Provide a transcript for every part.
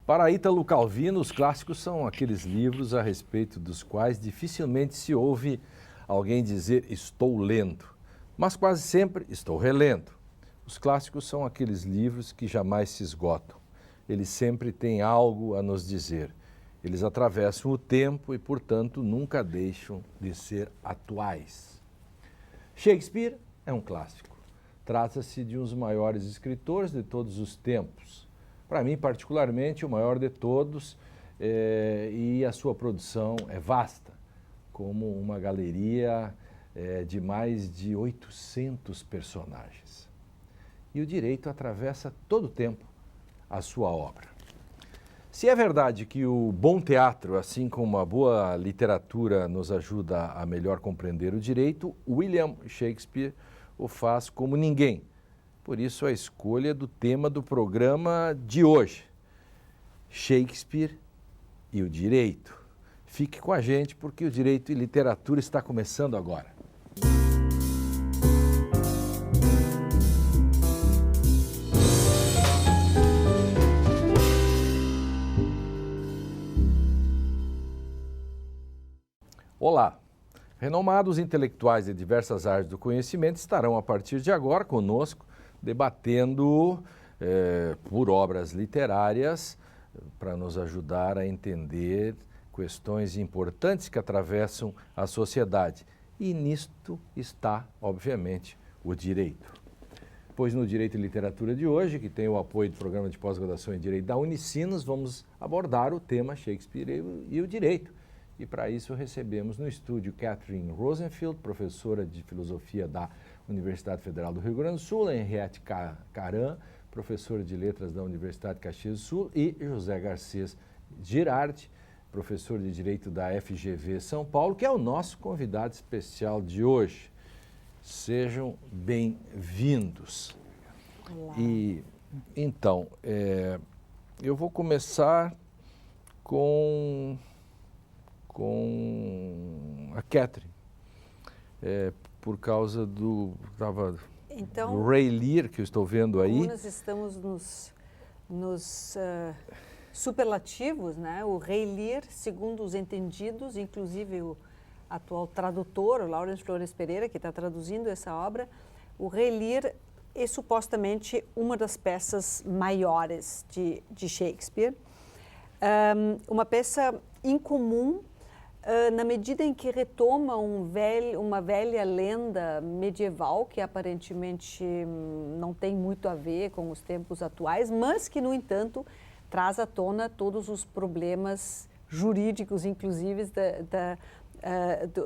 Para Ítalo Calvino, os clássicos são aqueles livros a respeito dos quais dificilmente se ouve alguém dizer estou lendo, mas quase sempre estou relendo. Os clássicos são aqueles livros que jamais se esgotam. Eles sempre têm algo a nos dizer. Eles atravessam o tempo e, portanto, nunca deixam de ser atuais. Shakespeare é um clássico. Trata-se de um dos maiores escritores de todos os tempos. Para mim, particularmente, o maior de todos, e a sua produção é vasta, como uma galeria de mais de 800 personagens. E o direito atravessa todo o tempo a sua obra. Se é verdade que o bom teatro, assim como a boa literatura, nos ajuda a melhor compreender o direito, William Shakespeare o faz como ninguém. Por isso, a escolha do tema do programa de hoje, Shakespeare e o direito. Fique com a gente, porque o direito e literatura está começando agora. Olá! Renomados intelectuais de diversas áreas do conhecimento estarão a partir de agora conosco, debatendo por obras literárias para nos ajudar a entender questões importantes que atravessam a sociedade. E nisto está, obviamente, o direito. Pois no Direito e Literatura de hoje, que tem o apoio do Programa de Pós-Graduação em Direito da Unicinos, vamos abordar o tema Shakespeare e o direito. E para isso recebemos no estúdio Catherine Rosenfield, professora de Filosofia da Universidade Federal do Rio Grande do Sul, Henriette Caran, professora de Letras da Universidade de Caxias do Sul, e José Garcês Girardi, professor de Direito da FGV São Paulo, que é o nosso convidado especial de hoje. Sejam bem-vindos. Olá. E, então, eu vou começar com a Catherine, por causa do Ray Lear, que eu estou vendo aí. Como nós estamos nos superlativos, né? O Ray Lear, segundo os entendidos, inclusive o atual tradutor, o Laurence Flores Pereira, que está traduzindo essa obra, o Ray Lear é supostamente uma das peças maiores de Shakespeare. Uma peça incomum, na medida em que retoma uma velha lenda medieval que aparentemente não tem muito a ver com os tempos atuais, mas que, no entanto, traz à tona todos os problemas jurídicos, inclusive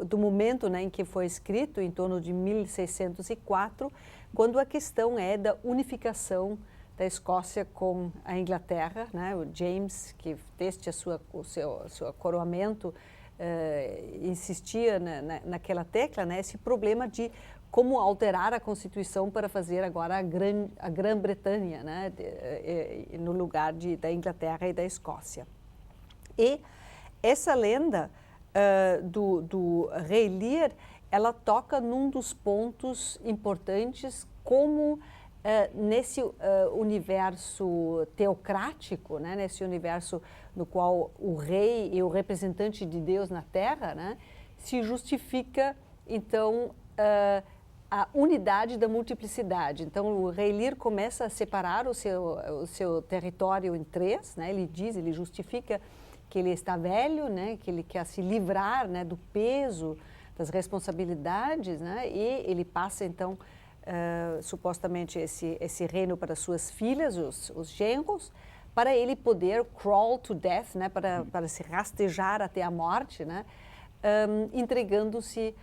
do momento, né, em que foi escrito, em torno de 1604, quando a questão é da unificação da Escócia com a Inglaterra, né? O James, que desde o seu coroamento, insistia naquela tecla, né? Esse problema de como alterar a Constituição para fazer agora a Grã-Bretanha, né? No lugar da Inglaterra e da Escócia. E essa lenda do Ray Lear, ela toca num dos pontos importantes, como nesse universo teocrático, né, nesse universo no qual o rei e o representante de Deus na Terra, né, se justifica, então, a unidade da multiplicidade. Então, o Ray Lear começa a separar o seu território em três, né, ele justifica que ele está velho, né, que ele quer se livrar, né, do peso, das responsabilidades, né, e ele passa, então, supostamente esse reino para suas filhas, os genros, para ele poder crawl to death, né, para se rastejar até a morte, né, entregando-se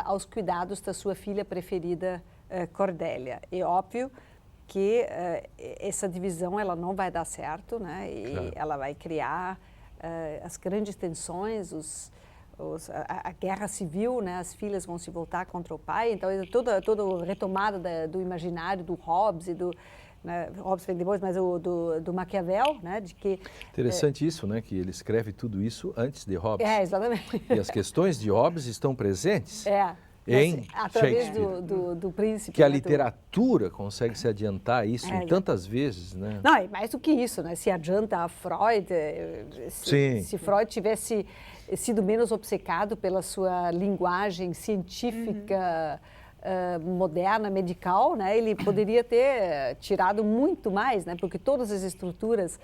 aos cuidados da sua filha preferida, Cordélia. É óbvio que essa divisão ela não vai dar certo, né, e claro, ela vai criar as grandes tensões, a guerra civil, né? As filhas vão se voltar contra o pai, então toda a retomada do imaginário do Hobbes e né, Hobbes vem depois, mas do Maquiavel, né? De que interessante isso, né? Que ele escreve tudo isso antes de Hobbes. Exatamente. E as questões de Hobbes estão presentes. em através Shakespeare. do príncipe. Que a né, literatura consegue se adiantar a isso em tantas vezes, né? Não, é mais do que isso, né? Se adianta a Freud, se Freud tivesse sido menos obcecado pela sua linguagem científica, moderna, medical, né? Ele poderia ter tirado muito mais, né? Porque todas as estruturas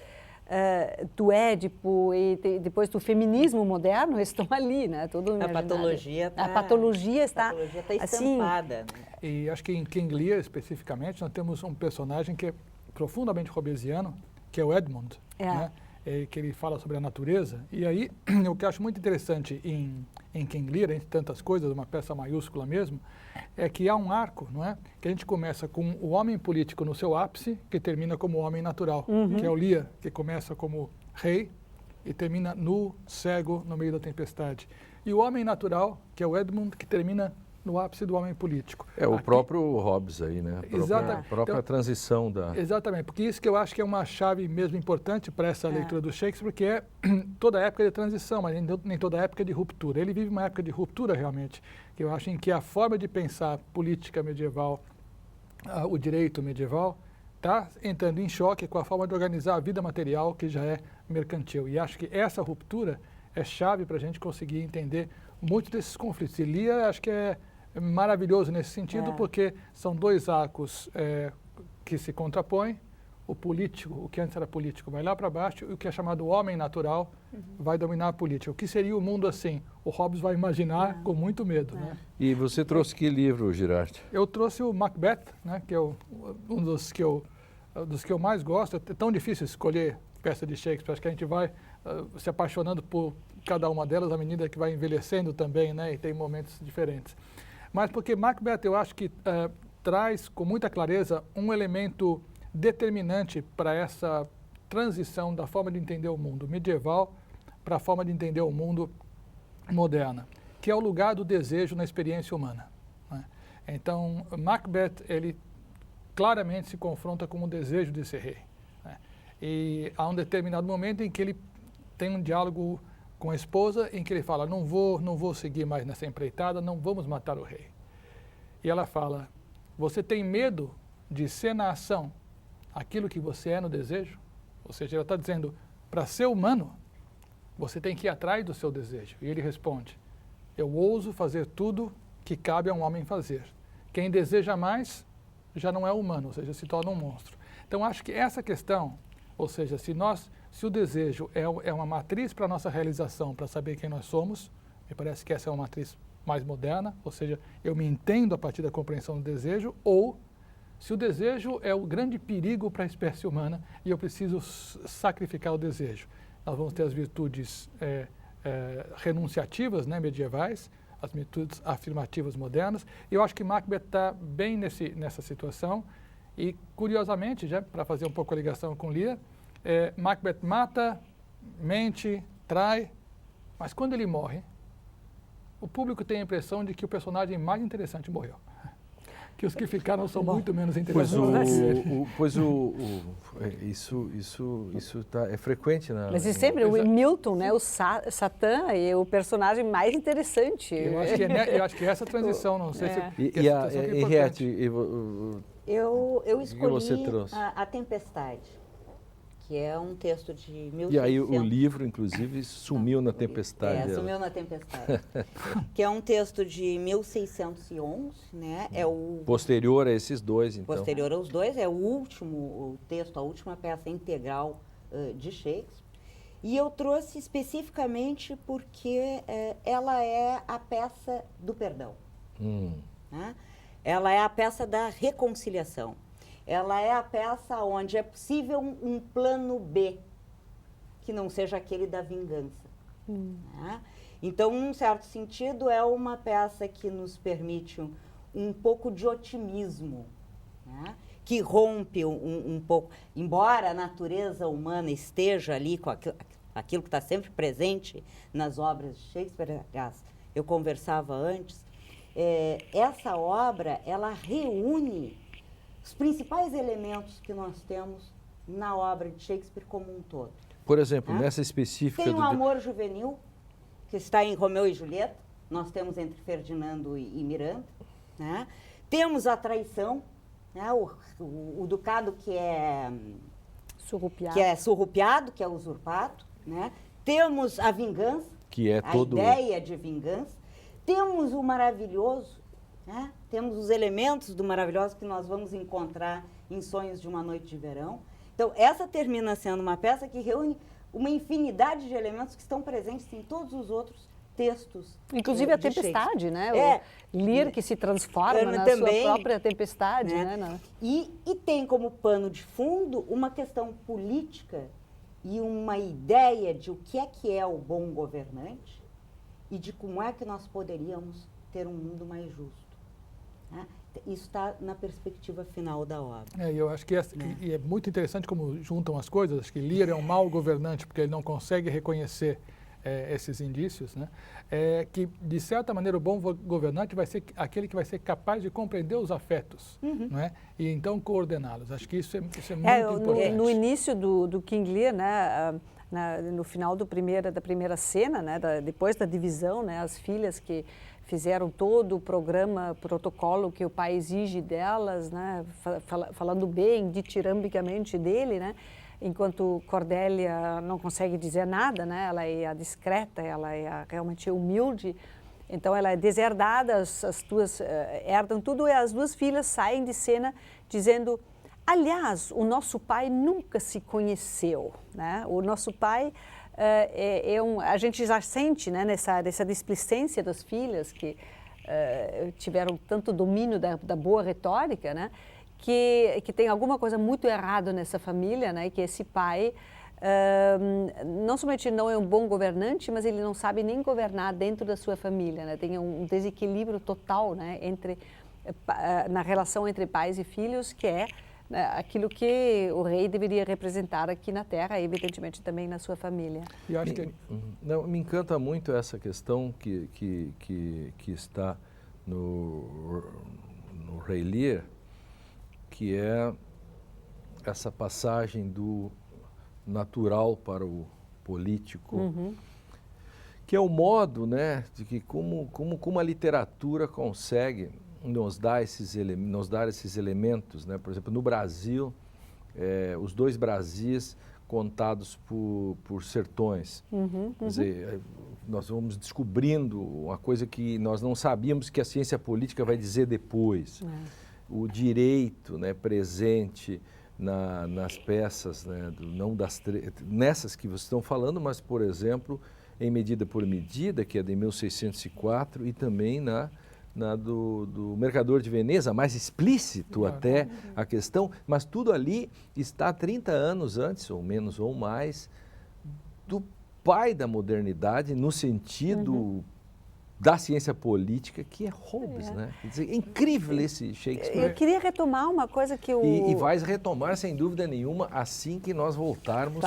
do Édipo e depois do feminismo moderno estão ali, né? Todo a patologia está estampada. Assim, e acho que em King Lear, especificamente, nós temos um personagem que é profundamente hobbesiano, que é o Edmund, né? Que ele fala sobre a natureza. E aí, o que eu acho muito interessante em King Lear, entre tantas coisas, uma peça maiúscula mesmo, é que há um arco, não é? Que a gente começa com o homem político no seu ápice, que termina como o homem natural, que é o Lear, que começa como rei e termina nu, cego, no meio da tempestade. E o homem natural, que é o Edmund, que termina no ápice do homem político. É o próprio Hobbes aí, né? A própria transição da... Exatamente, porque isso que eu acho que é uma chave mesmo importante para essa leitura do Shakespeare, que é toda época de transição, mas nem toda época de ruptura. Ele vive uma época de ruptura, realmente, que eu acho em que a forma de pensar política medieval, o direito medieval, está entrando em choque com a forma de organizar a vida material, que já é mercantil. E acho que essa ruptura é chave para a gente conseguir entender muitos desses conflitos. E Lear, acho que é maravilhoso nesse sentido, porque são dois arcos que se contrapõem. O político, o que antes era político, vai lá para baixo, e o que é chamado homem natural vai dominar a política. O que seria o mundo assim? O Hobbes vai imaginar com muito medo. Né? E você trouxe que livro, Girardi? Eu trouxe o Macbeth, né, que é um dos que eu mais gosto. É tão difícil escolher peça de Shakespeare, acho que a gente vai se apaixonando por cada uma delas à medida que vai envelhecendo também, né, e tem momentos diferentes. Mas porque Macbeth, eu acho que traz com muita clareza um elemento determinante para essa transição da forma de entender o mundo medieval para a forma de entender o mundo moderna, que é o lugar do desejo na experiência humana. Né? Então, Macbeth, ele claramente se confronta com o desejo de ser rei. Né? E há um determinado momento em que ele tem um diálogo com a esposa, em que ele fala, não vou seguir mais nessa empreitada, não vamos matar o rei. E ela fala, você tem medo de ser na ação aquilo que você é no desejo? Ou seja, ela está dizendo, para ser humano, você tem que ir atrás do seu desejo. E ele responde, eu ouso fazer tudo que cabe a um homem fazer. Quem deseja mais, já não é humano, ou seja, se torna um monstro. Então, acho que essa questão, ou seja, se o desejo é uma matriz para a nossa realização, para saber quem nós somos, me parece que essa é uma matriz mais moderna, ou seja, eu me entendo a partir da compreensão do desejo, ou se o desejo é o grande perigo para a espécie humana e eu preciso sacrificar o desejo. Nós vamos ter as virtudes renunciativas, né, medievais, as virtudes afirmativas modernas, e eu acho que Macbeth está bem nessa situação, e curiosamente, já para fazer um pouco a ligação com Lear, Macbeth mata, mente, trai, mas quando ele morre, o público tem a impressão de que o personagem mais interessante morreu. Que os que ficaram são muito menos interessantes. Isso é frequente na... Mas e sempre o Milton, né, o Satã é o personagem mais interessante. Eu acho que essa transição, não sei se... Henriette, eu escolhi que você trouxe? a Tempestade, que é um texto de 1600. E aí o livro, inclusive, sumiu na tempestade. Sumiu na tempestade. Que é um texto de 1611, né? É o posterior a esses dois, então. Posterior aos dois, é o último texto, a última peça integral de Shakespeare. E eu trouxe especificamente porque ela é a peça do perdão. Né? Ela é a peça da reconciliação. Ela é a peça onde é possível um plano B, que não seja aquele da vingança. Né? Então, num certo sentido, é uma peça que nos permite um pouco de otimismo, né? Que rompe um pouco, embora a natureza humana esteja ali com aquilo que está sempre presente nas obras de Shakespeare. Aliás, eu conversava antes, essa obra, ela reúne os principais elementos que nós temos na obra de Shakespeare como um todo. Por exemplo, nessa específica... Tem o amor juvenil, que está em Romeu e Julieta, nós temos entre Ferdinando e Miranda, né? Temos a traição, né? O ducado que é surrupiado, que é usurpado, né? Temos a vingança, Que é a todo... ideia de vingança. Temos o maravilhoso, né? Temos os elementos do maravilhoso que nós vamos encontrar em Sonhos de uma Noite de Verão. Então, essa termina sendo uma peça que reúne uma infinidade de elementos que estão presentes em todos os outros textos. Inclusive a tempestade, né? O Lear que se transforma na também, sua própria tempestade, né? né? E tem como pano de fundo uma questão política e uma ideia de o que é o bom governante e de como é que nós poderíamos ter um mundo mais justo, né? Isso está na perspectiva final da obra. Eu acho que e é muito interessante como juntam as coisas. Acho que Lear é um mau governante porque ele não consegue reconhecer esses indícios, né? Que, de certa maneira, o bom governante vai ser aquele que vai ser capaz de compreender os afetos, não é? E então coordená-los. Acho que isso é muito importante. No início do King Lear, né, no final da primeira cena, né, depois da divisão, né, as filhas que fizeram todo o protocolo que o pai exige delas, né, falando bem, ditirambicamente dele, né, enquanto Cordélia não consegue dizer nada, né, ela é a discreta, ela é realmente humilde, então ela é deserdada, as duas herdam tudo e as duas filhas saem de cena dizendo: aliás, o nosso pai nunca se conheceu, né? O nosso pai a gente já sente, né, nessa displicência das filhas que tiveram tanto domínio da boa retórica, né, que tem alguma coisa muito errada nessa família, né, que esse pai não somente não é um bom governante, mas ele não sabe nem governar dentro da sua família, né? Tem um desequilíbrio total, né, na relação entre pais e filhos, que é aquilo que o rei deveria representar aqui na Terra e, evidentemente, também na sua família. E acho que... me encanta muito essa questão que está no Rei Lear, que é essa passagem do natural para o político, que é o modo, né, de que como a literatura consegue nos dar esses elementos, né? Por exemplo, no Brasil, os dois Brasis contados por sertões. Quer dizer, nós vamos descobrindo uma coisa que nós não sabíamos que a ciência política vai dizer depois. O direito, né, presente nas peças, né, nessas que vocês estão falando, mas, por exemplo, em Medida por Medida, que é de 1604, e também na do Mercador de Veneza, mais explícito até a questão, mas tudo ali está 30 anos antes, ou menos ou mais, do pai da modernidade, no sentido da ciência política, que é Hobbes, né? Quer dizer, é incrível esse Shakespeare. Eu queria retomar uma coisa que E vais retomar, sem dúvida nenhuma, assim que nós voltarmos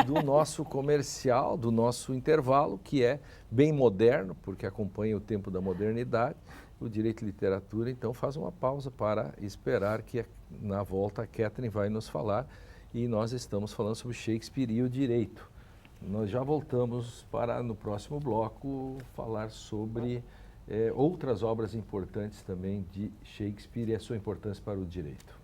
do nosso comercial, do nosso intervalo, que é bem moderno, porque acompanha o tempo da modernidade. O Direito e Literatura, então, faz uma pausa para esperar que, na volta, a Catherine vai nos falar. E nós estamos falando sobre Shakespeare e o direito. Nós já voltamos para, no próximo bloco, falar sobre outras obras importantes também de Shakespeare e a sua importância para o direito.